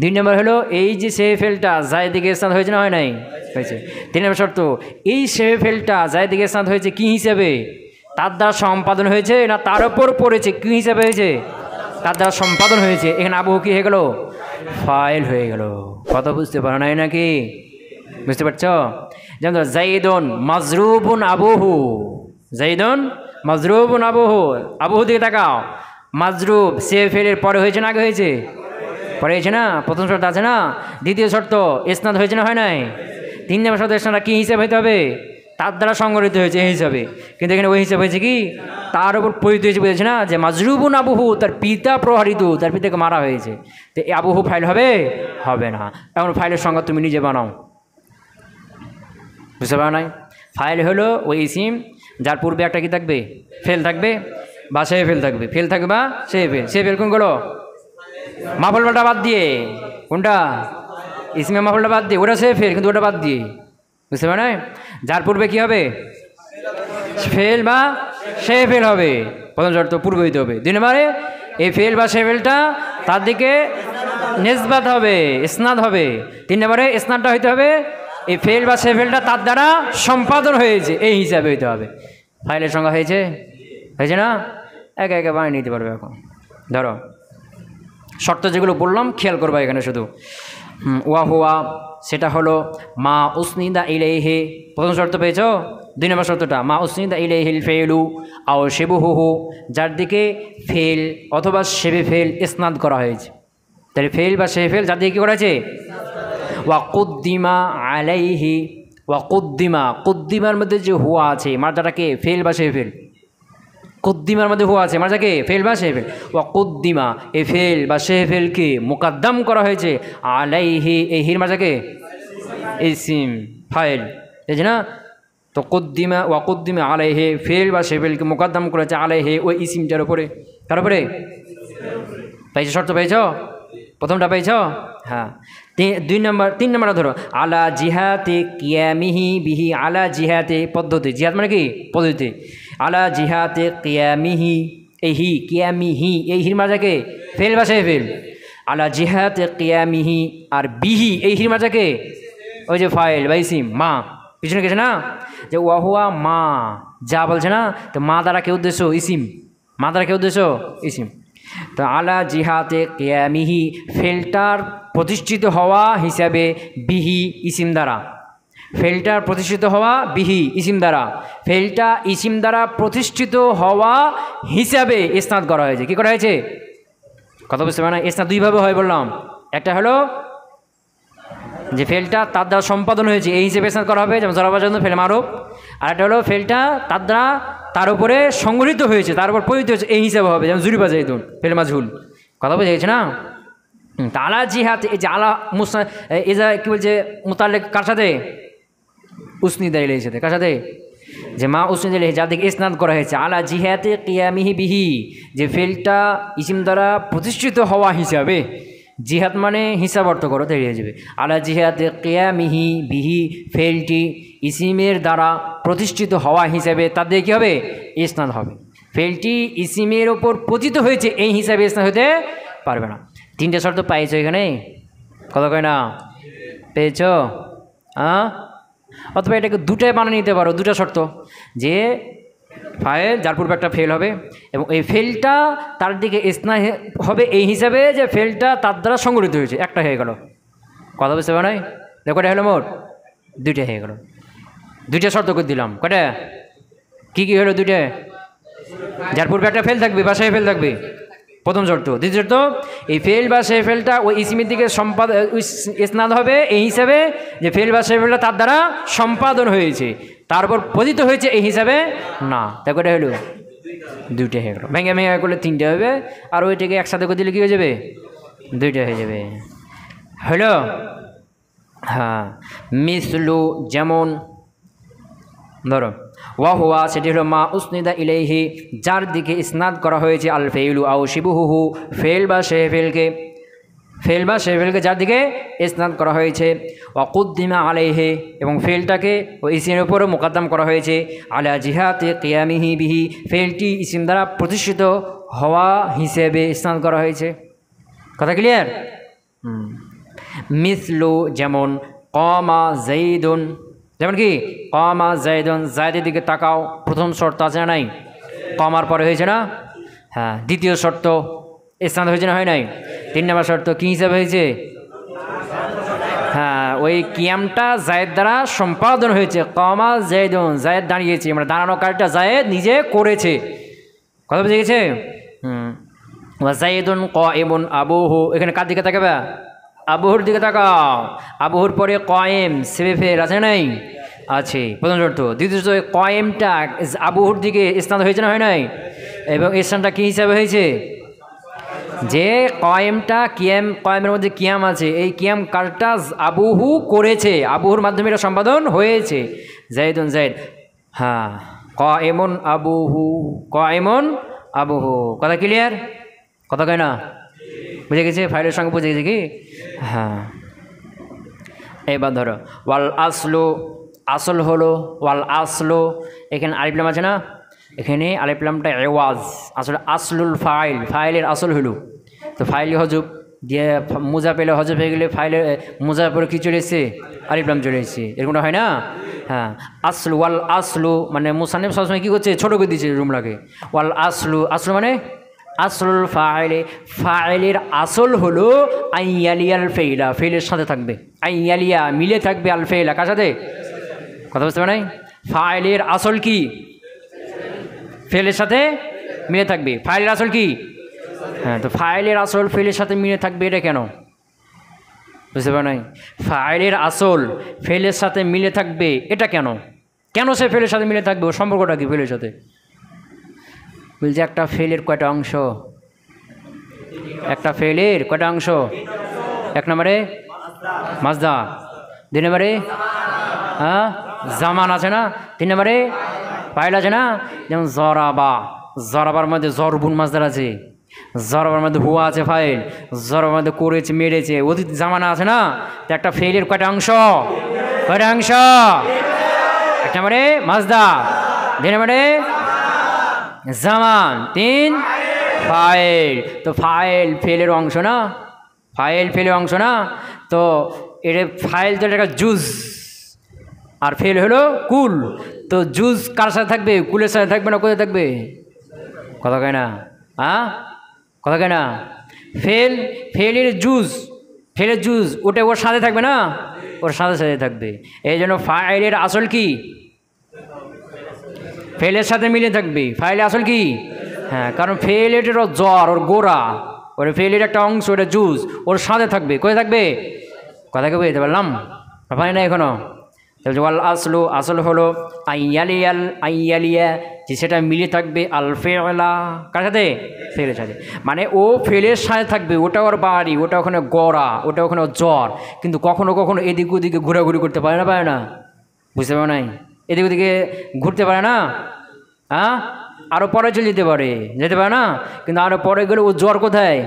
2 নম্বর হলো এই যে সে ফেলটা যায় দিকে স্থান হয়েছে না হয় নাই? হয়েছে। 3 নম্বর শর্ত, এই সে ফেলটা যায় দিকে স্থান হয়েছে কি হিসাবে? তার দ্বারা সম্পাদন হয়েছে না তার উপর পড়েছে? কি হিসাবে হয়েছে? তার দ্বারা সম্পাদন হয়েছে। এখানে আবুহু কি হয়ে গেল? ফাইল হয়ে গেল। কথা বুঝতে পারো নাই নাকি? বুঝতে পারছ? যেমন জাইদুন মাজরুবুন আবুহু, জাইদুন মাজরুবুন আবুহু, আবুহু দিকে তাকাও। মাজরুব সে ফেলের পরে হয়েছে না আগে হয়েছে? পরে হয়েছে না? প্রথম শর্ত আছে না? দ্বিতীয় শর্ত ইসনাদ হয়েছে না হয় নাই? 3 নম্বর শর্ত ইসনাদটা কি হিসাবে হইতে হবে? তার দ্বারা সংগঠিত হয়েছে এই হিসাবে, কিন্তু এখানে ওই হিসাবে হয়েছে কি তার উপর পরিচিত হয়েছে, বুঝেছে না? যে মাজরুবুন আবুহু, তার পিতা প্রহারিত, তার পিতাকে মারা হয়েছে। তো এই আবুহু ফাইল হবে? হবে না। এখন ফাইলের সংজ্ঞা তুমি নিজে বানাও। বুঝতে পারো নাই? ফাইল হলো ওই ইসিম যার পূর্বে একটা কি থাকবে? ফেল থাকবে বা সে ফেল থাকবে। ফেল থাকবে বা সে ফেল। সে ফেল কোনগুলো? মাফুলটা বাদ দিয়ে। কোনটা? ইসিমে মাফুলটা বাদ দিয়ে, ওটা সে ফেল, কিন্তু ওটা বাদ দিয়ে। বুঝতে পারো না? যার পূর্বে কি হবে? ফেল বা সে ফেল হবে। প্রথম শর্ত পূর্বে হইতে হবে। 2 নম্বরে এই ফেল বা সে ফেলটা তার দিকে নিসবাত হবে, ইসনাদ হবে। 3 নম্বরে ইসনাদটা হইতে হবে এই ফেল বা সে ফেলটা তার দ্বারা সম্পাদন হয়েছে এই হিসাবে হইতে হবে। ফাইলের সংখ্যা হয়েছে? হয়েছে না? একে একে বানিয়ে নিতে পারবে। এখন ধরো শর্ত যেগুলো বললাম খেয়াল করবা এখানে শুধু। ওয়া হুয়া সেটা হলো মা উসনিদা ইলাইহি, প্রথম শর্ত পেয়েছ। 2 নম্বর শর্তটা মা উসনিদা ইলাইহিল ফেলু আও শিবহুহু, যার দিকে ফেল অথবা শেবে ফেল ইসনাদ করা হয়েছে। তাহলে ফেল বা শেবে ফেল যার দিকে কী করা হয়েছে? ওয়াকুদ্দিমা আলাইহি, ওয়াকুদ্দিমা, কুদ্দিমার মধ্যে যে হুয়া আছে মার্জাটাকে ফেল বা শেবে ফেল। কুদ্দিমার মধ্যে হুয়া আছে মার্জাকে ফেল বা শেবে ফেল। ওয়াকুদ্দিমা এই ফেল বা শেবে ফেলকে মুকাদ্দাম করা হয়েছে আলাইহি, এই হির মার্জাকে ইসিম ফাইল, এই যে না? তো কুদ্দিমা ওয়াকুদ্দিমা আলাইহি, ফেল বা শেবে ফেলকে মুকাদ্দাম করেছে আলাইহি ওই ইসিমটার উপরে। তার উপরে পাইছ? শর্ত পাইছ? প্রথমটা পাইছ? হ্যাঁ। 3 নম্বরটা ধরো আলা জিহাতে কিয়ামিহি বিহি, আলা জিহাতে পদ্ধতি, জিহাদ মানে কি? পদ্ধতি। আলা জিহাতে কিয়ামিহি, এই হি কিয়ামিহি, এই হির মাজাকে ফেল বা সে ফেল। আলা জিহাতে কিয়ামিহি, আর বিহি এই হির মাজাকে ওই যে ফাইল বা ইসিম মা, পিছনে গেছে না? যে ওয়াহুয়া মা, যা বলছে না? তো মা দ্বারা কে উদ্দেশ্য? ইসিম। মা দ্বারা কে উদ্দেশ্য? ইসিম। তো আলা জিহাতে কিয়ামিহি ফেলটার প্রতিষ্ঠিত হওয়া হিসাবে বিহি ইসিম দ্বারা, ফেলটার প্রতিষ্ঠিত হওয়া বিহি ইসিম দ্বারা, ফেলটা ইসিম দ্বারা প্রতিষ্ঠিত হওয়া হিসাবে ইসনাদ করা হয়েছে। কি করা হয়েছে? কথা বুঝতে পারে না? ইসনাদ দুইভাবে হয় বললাম। একটা হলো যে ফেলটা তার দ্বারা সম্পাদন হয়েছে এই হিসেবে ইসনাদ করা হবে, যেমন জরাবার জন্য ফেল মারুফ। আর একটা হলো ফেলটা তার দ্বারা তার উপরে সংগঠিত হয়েছে, তার উপর পরিচিত হয়েছে এই হিসাবে হবে, যেমন জুরিবা জাইদুন ফেল মাজহুল। কথা বুঝে গেছে না? আলা জিহাদ, এই যে আলা মুসনা, এই যে কী বলছে মুতাল্লিক কার সাথে? উসনিদা ইলাইহির সাথে। কার সাথে? যে মা উসনিদা ইলাইহি, যার দিকে ইসনাদ করা হয়েছে। আলা জিহাতে কিয়ামিহি বিহি, যে ফেলটা ইসিম দ্বারা প্রতিষ্ঠিত হওয়া হিসাবে। জিহাদ মানে হিসাব অর্থ করো, তৈরি হয়ে যাবে। আলা জিহাতে কিয়ামিহি বিহি, ফেলটি ইসিমের দ্বারা প্রতিষ্ঠিত হওয়া হিসাবে তার দিয়ে কী হবে? ইসনাদ হবে। ফেলটি ইসিমের ওপর পতিত হয়েছে এই হিসাবে ইসনাদ হতে পারবে না। 3টে শর্ত পাইছো এখানে? কথা কয় না? পেয়েছ? হ্যাঁ? অথবা এটাকে 2টায় বানিয়ে নিতে পারো, 2টা শর্ত, যে ফাইল যার পূর্বে একটা ফেল হবে এবং এই ফেলটা তার দিকে ইসনাদ হবে এই হিসাবে যে ফেলটা তার দ্বারা সংগঠিত হয়েছে, একটা হয়ে গেল। কথা বুঝতে পারো নাই? কটা হলো মোট? দুইটা হয়ে গেল। দুইটা শর্ত করে দিলাম, কটা? কি কি হলো দুইটা? যার পূর্বে একটা ফেল থাকবে বা সে ফেল থাকবে, প্রথম শর্ত। দ্বিতীয় শর্ত, এই ফেল বা সে ফেলটা ওই ইসিমের দিকে স্নাদ হবে এই হিসাবে যে ফেল বা সে ফেলটা তার দ্বারা সম্পাদন হয়েছে, তারপর পতিত হয়েছে এই হিসাবে না। তা কটা হলো? দুইটা হয়ে গেল। ভেঙে ভেঙে করলে তিনটে হবে, আর ওইটাকে একসাথে করে দিলে কী হয়ে যাবে? দুইটা হয়ে যাবে। হলো? হ্যাঁ। মিসলু যেমন, ধরো ওয়াহুয়া সেটি হলো মা উসনিদা ইলাইহি যার দিকে ইসনাদ করা হয়েছে আল ফেইলু আও শিবুহুহু ফেল বা সে ফেলকে, ফেল বা সে ফেলকে যার দিকে ইসনাদ করা হয়েছে, ওয়াকুদ্দিমা আলাইহি এবং ফেলটাকে ওই ইসিমের উপরে মোকাদ্দাম করা হয়েছে, আলা জিহাতে কিয়ামিহি বিহি ফেলটি ইসিম দ্বারা প্রতিষ্ঠিত হওয়া হিসেবে ইসনাদ করা হয়েছে। কথা ক্লিয়ার? মিসলু যেমন কমা জাইদুন, যেমন কি কমা জাইদুন, জায়দের দিকে তাকাও, প্রথম শর্ত আছে না নাই? কমার পরে হয়েছে না? হ্যাঁ। দ্বিতীয় শর্ত স্থান হয়েছে না, হয় নাই? 3 নম্বর শর্ত কী হিসাবে হয়েছে? হ্যাঁ, ওই কিয়ামটা জায়েদ দ্বারা সম্পাদন হয়েছে। কমা জাইদুন, জায়েদ দাঁড়িয়েছে, মানে দাঁড়ানো কাজটা জায়েদ নিজে করেছে। কথা বুঝে গেছে? জাইদুন কায়েমুন আবুহু, এখানে কার দিকে তাকাবে? আবুহুর দিকে তাকাও। আবুহুর পরে কায়েম সেবে ফের আছে নাই? আছে, প্রথম শর্ত। দ্বিতীয় শর্ত, কায়েমটা আবুহুর দিকে স্থান হয়েছে না, হয় নাই? এবং স্থানটা কী হিসাবে হয়েছে? যে কায়েমটা কায়েমের মধ্যে কিয়াম আছে, এই কিয়াম কাজটা আবুহু করেছে, আবুহুর মাধ্যমে এটা সম্পাদন হয়েছে। জাইদুন জাইদ, হ্যাঁ। কায়েমুন আবুহু, কায়েমুন আবুহু। কথা ক্লিয়ার? কথা কয় না? বুঝে গেছে? ফাইলের সঙ্গে বুঝে গেছে কি? হ্যাঁ। এবার ধরো ওয়াল আসলু, আসল হলো ওয়াল আসলু, এখানে আলিফলাম আছে না? এখানে আলিফলামটা এওয়াজ, আসলে আসলুল ফাইল, ফাইলের আসল হলো। তো ফাইল হজব দিয়ে মোজা পেলে হজব হয়ে গেলে ফাইলের মোজার পরে কী চলে এসছে? আলিফলাম চলে এসছে, এরকমটা হয় না? হ্যাঁ। আসলু, ওয়াল আসলু মানে মুসান্নিফ সবসময় কী করছে? ছোটো করে দিচ্ছে রুমলাকে। ওয়াল আসলু, আসলু মানে আসলুল ফাইলে, ফাইলের আসল হলো আইয়ালিয়াল ফেইলা, ফেইলের সাথে থাকবে। আইয়ালিয়া মিলে থাকবে আল ফেইলা, কার সাথে? কথা বুঝতে পারে নাই? ফাইলের আসল কি? ফেলের সাথে মিলে থাকবে। ফাইলের আসল কি? হ্যাঁ। তো ফাইলের আসল ফেলের সাথে মিলে থাকবে, এটা কেন? বুঝতে পারে নাই? ফাইলের আসল ফেলের সাথে মিলে থাকবে, এটা কেন? কেন সে ফেলের সাথে মিলে থাকবে? ওর সম্পর্কটা কি ফেলের সাথে? বলছে একটা ফেলের কয়টা অংশ? একটা ফেলের কয়টা অংশ? 1 নম্বরে মাজদার, 2 নম্বরে হ্যাঁ জামান আছে না, 3 নম্বরে ফাইল আছে না? যেমন জরাবা, জরাবার মধ্যে জরবুন মাজদার আছে, জরাবার মধ্যে হুয়া আছে ফাইল, জরাবার মধ্যে করেছে মেরেছে অতীত জামানা আছে না? তো একটা ফেলের কয়টা অংশ? কয়টা অংশ? 1 নম্বরে মাজদার, 2 নম্বরে জামান, 3 ফাইল। তো ফাইল ফেলের অংশ না? ফাইল ফেলের অংশ না? তো এটা ফাইল তো একটা জুজ, আর ফেল হলো কুল। তো জুজ কার সাথে থাকবে? কুলের সাথে থাকবে না কোথায় থাকবে? কথা কয় না? হ্যাঁ, কথা কয় না? ফেল, ফেলের জুজ, ফেলের জুজ ওটা ওর সাথে থাকবে না? ওর সাথে সাথে থাকবে। এই জন্য ফাইলের আসল কি? ফেলের সাথে মিলে থাকবে। ফাইলের আসল কি? হ্যাঁ, কারণ ফেলের জ্বর, ওর গোড়া, ওর ফেলের একটা অংশ, ওটা জুজ, ওর সাথে থাকবে। কোথায় থাকবে? কথা কে বুঝতে পারলাম? পাই না এখনো? ওয়াল আসলু, আসল হলো আইয়ালিয়াল, আইয়ালিয়া যে সেটা মিলে থাকবে আল ফেলা, কার সাথে? ফেলের সাথে। মানে ও ফেলের সাথে থাকবে, ওটা ওর বাড়ি, ওটা ওখানে গড়া, ওটা ওখানে জ্বর, কিন্তু কখনো কখনো এদিক ওদিকে ঘোরাঘুরি করতে পারে না, পারে না? বুঝতে পারো নাই? এদিক ওদিকে ঘুরতে পারে না? হ্যাঁ, আরও পরে চলে যেতে পারে না? কিন্তু আরও পরে গেলে ও জ্বর কোথায়?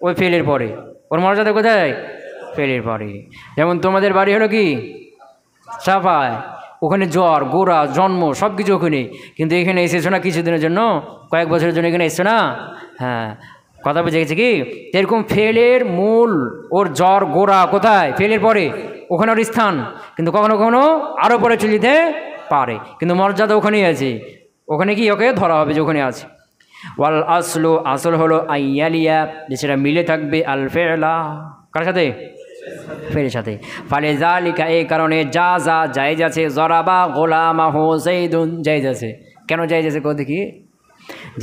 ওই ফেলের পরে। ওর মর্যাদা কোথায়? ফেলের পরে। যেমন তোমাদের বাড়ি হলো কি সাফায়, ওখানে জ্বর, গোড়া, জন্ম সব কিছু ওখানে, কিন্তু এখানে এসেছো না কিছুদিনের জন্য, কয়েক বছরের জন্য এখানে এসছো না? হ্যাঁ, কথা বুঝে গেছে কি? এরকম ফেলের মূল, ওর জ্বর গোড়া কোথায়? ফেলের পরে, ওখানে ওর স্থান, কিন্তু কখনো কখনো আরও পরে চলে যেতে পারে, কিন্তু মর্যাদা ওখানেই আছে। ওখানে কি ওকে ধরা হবে যে ওখানে আছে। ওয়াল আসলু, আসল হলো আইয়ালিয়া যে সেটা মিলে থাকবে আল ফেলা, কার সাথে? ফেলের সাথে। ফালে জালিকা, এই কারণে যা যা জায়েজ আছে, জরাবা গোলামাহু যাইদুন জায়েজ আছে। কেন জায়েজ আছে কো দেখি?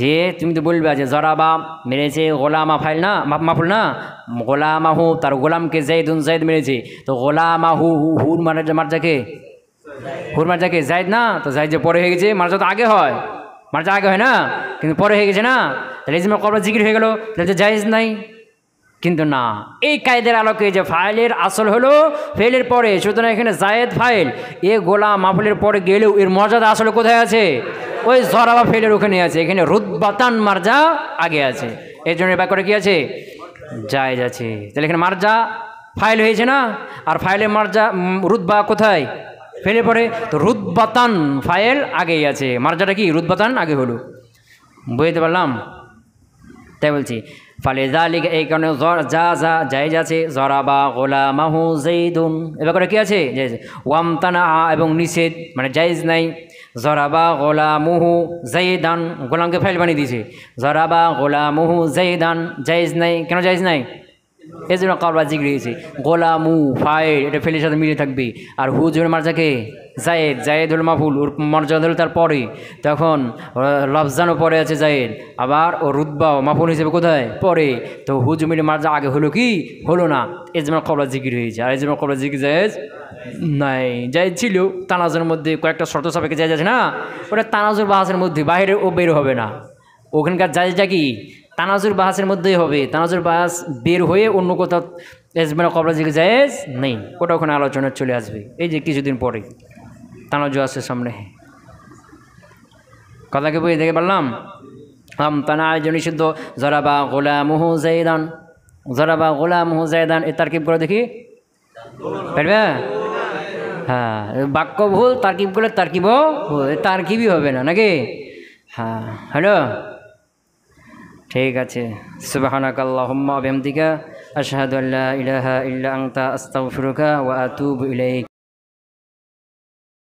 যে তুমি তো বলবে যে জরাবা মেরেছে গোলামা ফাইল না, মাফুল না, গোলামাহু তার গোলামকে জাইদুন জাইদ মেরেছে, তো গোলামাহু হুর মার্জাকে, হুর মার্জাকে জাইদ না, তো জাইদ যে পরে হয়ে গেছে, মার্জা তো আগে হয়, মার্জা আগে হয় না, কিন্তু পরে হয়ে গেছে না, তাহলে ইজমা কবলা জিকির হয়ে গেল, তাহলে জায়েজ নাই। কিন্তু না, এই কায়দের আলোকে যে ফাইলের আসল হলো ফেলের পরে, সুতরাং এখানে জায়েদ ফাইল, এ গোলাম মাফুলের পরে গেলেও এর মর্যাদা আসলে কোথায় আছে? ওই জরাবা ফেলের ওখানে আছে। এখানে রুতবাতান মার্জা আগে আছে, এর জন্য ব্যাপারে কি আছে? জায়েজ আছে। তাহলে এখানে মার্জা ফাইল হয়েছে না, আর ফাইলের মার্জা রুতবা কোথায়? ফেলে পরে, তো রুতবাতান ফাইল আগেই আছে, মার্জাটা কি রুতবাতান আগে হলো। বুঝতে পারলাম? তাই বলছি ফালে জালিকা, এই কারণে যা যা জায়েজ আছে, জরাবা গোলামাহু যাইদুন, এ ব্যাপারে কি আছে? জায়েজ। ওয়ামতানা, এবং নিষেধ মানে জায়েজ নাই, জরাবা গোলামুহু যাইদান, গোলামকে ফাইল বানিয়ে দিয়েছে, জরাবা গোলামুহু যাইদান জায়েজ নাই। কেন জায়েজ নাই? এই জন্য কাবলা জিকির হয়েছে। গোলামু ফাইল, এটা ফেলের সাথে মিলে থাকবে, আর হু জোর মার্জাকে জায়েদ, জায়েদ হল মাফুল, ওর মর্যাদা হল তার পরে, তখন লফজানও পরে আছে জায়েদ, আবার ও রুতবাও মাফুল হিসেবে কোথায়? পরে। তো হু জমির মার্জা আগে হলো কি? হলো না, এই জন্য কাবলা জিকির হয়েছে। আর এই জন্য কাবলা জিকির জায়েজ নাই। জায়েজ ছিল তানাজের মধ্যে, কয়েকটা শর্ত সাপেক্ষে জায়েজ আছে না, ওটা তানাজুর বাহাসের মধ্যে, বাইরে ও বের হবে না। ওখানকার জায়েজটা কি? তানাজুর বাহাসের মধ্যেই হবে, তানাজুর বাহাস বের হয়ে অন্য কোথাও এজমের কবলা জিকির জায়েজ নেই, ওটা ওখানে আলোচনা চলে আসবে এই যে কিছুদিন পরে, তানাজু আসছে সামনে। কথা কি বুঝে দেখে পারলাম? তানা যে নিষিদ্ধ, জরাবা গোলামুহু যাইদান, জরাবা গোলামুহু যাইদান, এ তারকিব করে দেখি পারবে? হ্যাঁ, বাক্য ভুল, তারকিব করলে তারকিবও ভুল, তারকিবই হবে না নাকি? হ্যাঁ, হ্যালো, ঠিক আছে। সুবহানাকাল্লাহুম্মা ওয়া বিহামদিকা, আশহাদু আল্লা ইলাহা ইল্লা আনতা, আস্তাগফিরুকা ওয়া আতুবু ইলাইক।